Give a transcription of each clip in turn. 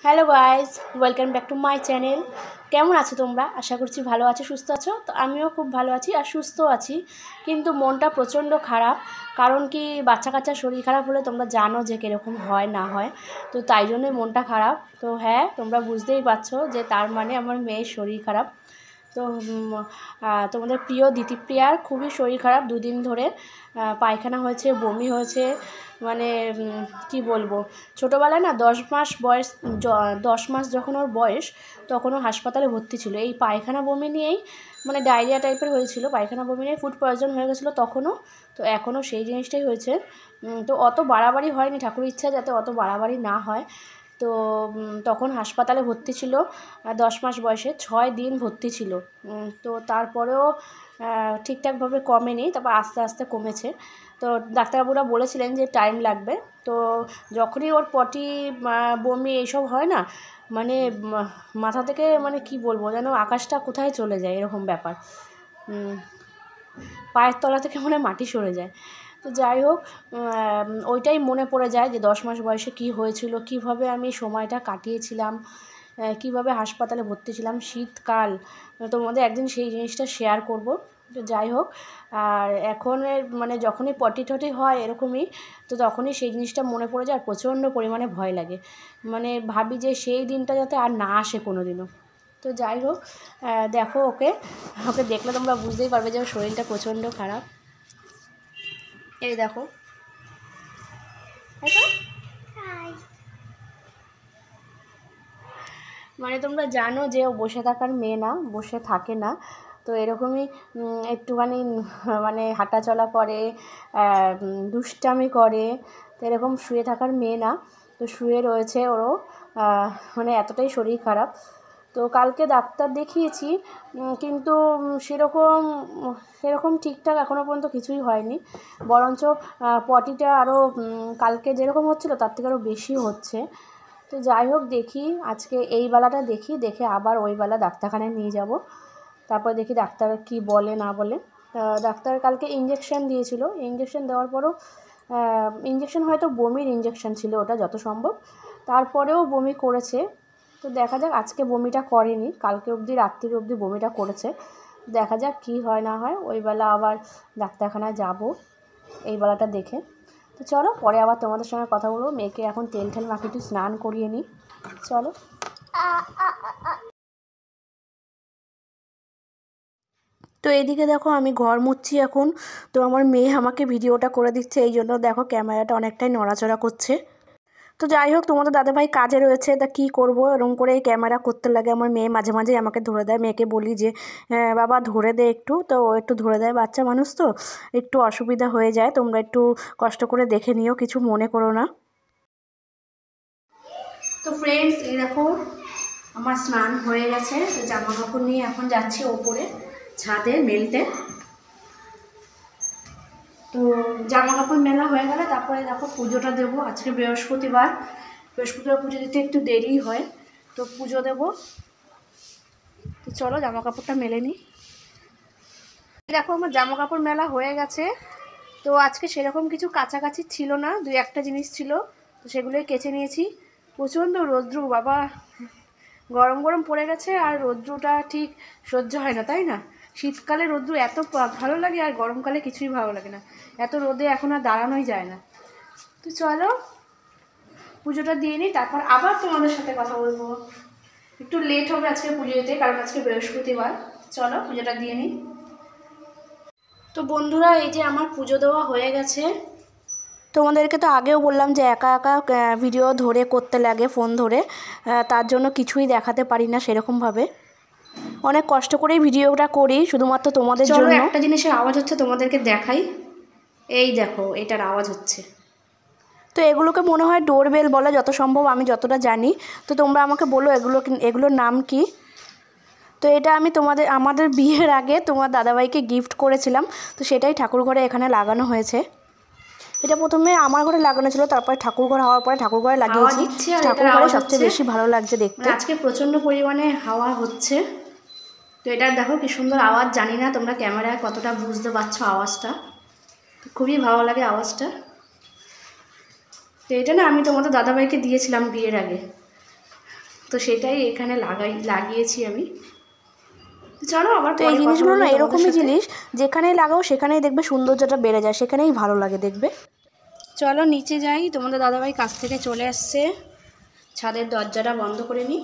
Hello guys, welcome back to my channel. কেমন আছো তোমরা? আশা করছি ভালো আছো, সুস্থ আছো। তো আমিও খুব ভালো আছি আর সুস্থ আছি, কিন্তু মনটা প্রচণ্ড খারাপ। কারণ কি, বাচ্চা কাচ্চার শরীর খারাপ হলে তোমরা জানো যে কীরকম হয় না হয়। তো তাই জন্যই মনটা খারাপ। তো হ্যাঁ, তোমরা বুঝতেই পারছো যে তার মানে আমার মেয়ের শরীর খারাপ। তো তোমাদের প্রিয় দিতিপ্রিয়ার খুবই শরীর খারাপ, দুদিন ধরে পায়খানা হয়েছে, বমি হয়েছে। মানে কি বলবো, ছোটোবেলায় না 10 মাস বয়স, 10 মাস যখন ওর বয়স তখন ও হাসপাতালে ভর্তি ছিল এই পায়খানা বমি নিয়েই। মানে ডায়রিয়া টাইপের হয়েছিল, পায়খানা বমি নিয়ে ফুড পয়জন হয়ে গেছিলো তখনও। তো এখনও সেই জিনিসটাই হয়েছে। তো অত বাড়াবাড়ি হয়নি, ঠাকুরের ইচ্ছা যাতে অত বাড়াবাড়ি না হয়। তো তখন হাসপাতালে ভর্তি ছিল 10 মাস বয়সে, 6 দিন ভর্তি ছিল। তো তারপরেও ঠিকঠাকভাবে কমেনি, তারপর আস্তে আস্তে কমেছে। তো ডাক্তারবাবুরা বলেছিলেন যে টাইম লাগবে। তো যখনই ওর পটি বমি এইসব হয় না, মানে মাথা থেকে মানে কি বলবো, যেন আকাশটা কোথায় চলে যায় এরকম ব্যাপার। পায়ের তলা থেকে মনে মাটি সরে যায়। তো যাই হোক, ওইটাই মনে পড়ে যায় যে 10 মাস বয়সে কী হয়েছিল, কীভাবে আমি সময়টা কাটিয়েছিলাম, কীভাবে হাসপাতালে ভর্তি ছিলাম, শীতকাল। তোমাদের একদিন সেই জিনিসটা শেয়ার করব। তো যাই হোক, আর এখন মানে যখনই পটি টটি হয় এরকমই, তো তখনই সেই জিনিসটা মনে পড়ে যায় আর প্রচণ্ড পরিমাণে ভয় লাগে। মানে ভাবি যে সেই দিনটা যাতে আর না আসে কোনো দিনও। তো যাই হোক, দেখো ওকে দেখলে তোমরা বুঝতেই পারবে যে ওর শরীরটা প্রচণ্ড খারাপ। এই দেখো, মানে তোমরা জানো যে ও বসে থাকার মেয়ে না, বসে থাকে না। তো এরকমই একটুখানি মানে হাঁটাচলা করে, দুষ্টামি করে। তো এরকম শুয়ে থাকার মেয়ে না, তো শুয়ে রয়েছে ওরও। মানে এতটাই শরীর খারাপ। তো কালকে ডাক্তার দেখিয়েছি, কিন্তু সেরকম ঠিকঠাক এখনও পর্যন্ত কিছুই হয়নি। বরঞ্চ পটিটা আরও কালকে যেরকম হচ্ছিলো তার থেকে আরও বেশি হচ্ছে। তো যাই হোক, দেখি আজকে এই বেলাটা দেখে আবার ওই বেলা ডাক্তারখানায় নিয়ে যাব। তারপর দেখি ডাক্তার কি বলে না বলে। ডাক্তার কালকে ইঞ্জেকশান দিয়েছিল, ইঞ্জেকশান দেওয়ার পরও ইঞ্জেকশান হয়তো বমির ইঞ্জেকশান ছিল ওটা যত সম্ভব, তারপরেও বমি করেছে। তো দেখা যাক, আজকে বমিটা করেনি, কালকে অবধি রাত্রি অবধি বমিটা করেছে। দেখা যাক কি হয় না হয়, ওই বেলা আবার ডাক্তারখানায় যাব এই বেলাটা দেখে। তো চলো, পরে আবার তোমাদের সঙ্গে কথা বলবো। মেয়েকে এখন তেল মাখিয়ে একটু স্নান করিয়ে নিই, চলো। তো এইদিকে দেখো, আমি ঘর মুছছি এখন। তো আমার মেয়ে আমাকে ভিডিওটা করে দিচ্ছে, এই জন্য দেখো ক্যামেরাটা অনেকটাই নড়াচড়া করছে। তো যাই হোক, তোমাদের দাদাভাই কাজে রয়েছে, তা কী করবো, এরকম করে ক্যামেরা করতে লাগে। আমার মেয়ে মাঝে মাঝে আমাকে ধরে দেয়, মেয়েকে বলি যে বাবা ধরে দে একটু, তো ও একটু ধরে দেয়। বাচ্চা মানুষ তো একটু অসুবিধা হয়ে যায়, তোমরা একটু কষ্ট করে দেখে নিও, কিছু মনে করো না। তো ফ্রেন্ডস, এই দেখো আমার স্নান হয়ে গেছে। তো জামা কাপড় নিয়ে এখন যাচ্ছি ওপরে ছাদে মেলতে। তো জামা কাপড় মেলা হয়ে গেলে তারপরে দেখো পুজোটা দেবো। আজকে বৃহস্পতিবার পুজো দিতে একটু দেরি হয়, তো পুজো দেবো। তো চলো জামা কাপড়টা মেলে নিই। দেখো আমার জামা কাপড় মেলা হয়ে গেছে। তো আজকে সেরকম কিছু কাছাকাছি ছিল না, 2-1টা জিনিস ছিল, তো সেগুলোই কেচে নিয়েছি। প্রচণ্ড রৌদ্র বাবা, গরম গরম পড়ে গেছে, আর রৌদ্রটা ঠিক সহ্য হয় না, তাই না? শীতকালে রৌদ্র এত ভালো লাগে, আর গরমকালে কিছুই ভালো লাগে না। এত রোদে এখন আর দাঁড়ানোই যায় না। তো চলো পুজোটা দিয়ে নিই, তারপর আবার তোমাদের সাথে কথা বলবো। একটু লেট হবে আজকে পুজো দিতে, কারণ আজকে বৃহস্পতিবার। চলো পুজোটা দিয়ে নিই। তো বন্ধুরা, এই যে আমার পুজো দেওয়া হয়ে গেছে। তোমাদেরকে তো আগেও বললাম যে একা একা ভিডিও ধরে করতে লাগে, ফোন ধরে, তার জন্য কিছুই দেখাতে পারি না সেরকমভাবে। অনেক কষ্ট করেই ভিডিওটা করি শুধুমাত্র তোমাদের জন্য। একটা জিনিসের আওয়াজ হচ্ছে, তোমাদেরকে দেখাই। এই দেখো, এটার আওয়াজ হচ্ছে। তো এগুলোকে মনে হয় ডোরবেল বলে যত সম্ভব, আমি যতটা জানি। তো তোমরা আমাকে বলো এগুলোর নাম কি। তো এটা আমি আমাদের বিয়ের আগে তোমার দাদাভাইকে গিফট করেছিলাম, তো সেটাই ঠাকুর ঘরে এখানে লাগানো হয়েছে। এটা প্রথমে আমার ঘরে লাগানো ছিল, তারপরে ঠাকুর ঘর হওয়ার পরে ঠাকুর ঘরে লাগিয়েছি। ঠাকুর ঘরে সবচেয়ে বেশি ভালো লাগছে দেখতে। আজকে প্রচণ্ড পরিমাণে হাওয়া হচ্ছে। তো এটা দেখো কি সুন্দর আওয়াজ, জানি না তোমরা ক্যামেরায় কতটা বুঝতে পারছো আওয়াজটা। খুবই ভালো লাগে আওয়াজটা। তো এটা না আমি তোমাদের দাদাভাইকে দিয়েছিলাম বিয়ের আগে। তো সেটাই এখানে লাগিয়েছি আমি। চলো আবার তো এই জিনিসগুলো না এরকমই জিনিস, যেখানেই লাগাও সেখানেই দেখবে সৌন্দর্যটা বেড়ে যায়, সেখানেই ভালো লাগে দেখবে। চলো নিচে যাই, তোমাদের দাদাভাই কাছ থেকে চলে আসছে, ছাদের দরজাটা বন্ধ করে নিই।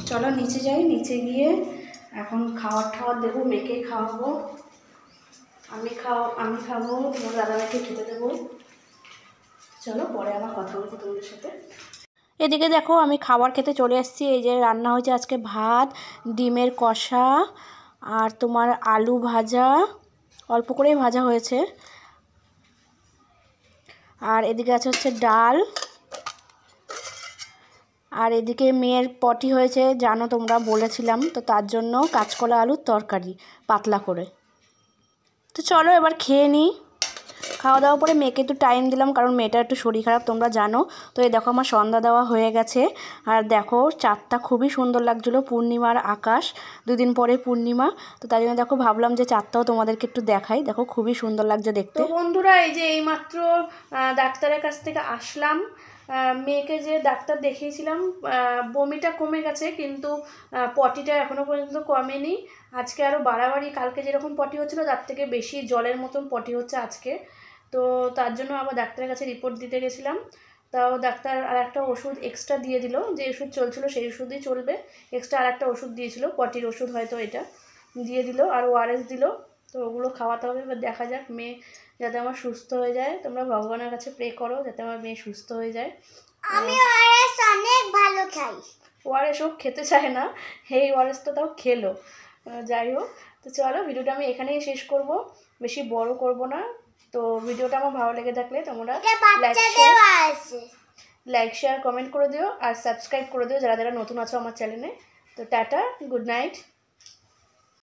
চলো নিচে যাই, নিচে গিয়ে এখন খাওয়ার দেবো, মেয়েকে খাওয়াবো, আমি খাবো, তোমার দাদাভাইকে খেতে দেবো। চলো পরে আবার কথা বলবো তোমাদের সাথে। এদিকে দেখো আমি খাবার খেতে চলে এসেছি। এই যে রান্না হয়েছে আজকে ভাত, ডিমের কষা, আর তোমার আলু ভাজা, অল্প করেই ভাজা হয়েছে। আর এদিকে আছে হচ্ছে ডাল, আর এদিকে মেয়ের পটি হয়েছে জানো তোমরা, বলেছিলাম তো, তার জন্য কাঁচকলা আলুর তরকারি পাতলা করে। তো চলো এবার খেয়ে নিই। খাওয়া দাওয়া পরে মেয়েকে একটু টাইম দিলাম, কারণ মেয়েটার একটু শরীর খারাপ তোমরা জানো। তো এই দেখো আমার সন্ধ্যা দেওয়া হয়ে গেছে। আর দেখো চাঁদটা খুবই সুন্দর লাগছিলো, পূর্ণিমার আকাশ, দুদিন পরে পূর্ণিমা। তো তাই জন্য দেখো ভাবলাম যে চাঁদটাও তোমাদেরকে একটু দেখাই। দেখো খুবই সুন্দর লাগছে দেখতে। তো বন্ধুরা এই যে এইমাত্র ডাক্তারের কাছ থেকে আসলাম। মেয়েকে যে ডাক্তার দেখিয়েছিলাম, বমিটা কমে গেছে, কিন্তু পটিটা এখনও পর্যন্ত কমেনি। আজকে আরও বাড়াবাড়ি, কালকে যেরকম পটি হচ্ছিলো তার থেকে বেশি জলের মতন পটি হচ্ছে আজকে। তো তার জন্য আবার ডাক্তারের কাছে রিপোর্ট দিতে গেছিলাম। তাও ডাক্তার আর একটা ওষুধ এক্সট্রা দিয়ে দিল, যে ওষুধ চলছিল সেই ওষুধই চলবে, এক্সট্রা আর একটা ওষুধ দিয়েছিল, পটির ওষুধ হয়তো এটা দিয়ে দিল, আর ওআরএস দিল। তো ওগুলো খাওয়াতে হবে। এবার দেখা যাক মেয়ে যাতে আমার সুস্থ হয়ে যায়। তোমরা ভগবানের কাছে প্রে করো যাতে আমার মেয়ে সুস্থ হয়ে যায়। আমি ওআরএস অনেক ভালো খাই। ওআরএস ও খেতে চায় না, এই ওআরএসটা তাও খেলো। যাই হোক, তো চলো ভিডিওটা আমি এখানেই শেষ করব, বেশি বড় করব না। তো ভিডিওটা আমার ভালো লেগে থাকলে তোমরা লাইক শেয়ার কমেন্ট করে দিও, আর সাবস্ক্রাইব করে দিও যারা যারা নতুন আছো আমার চ্যানেলে। তো টাটা, গুড নাইট।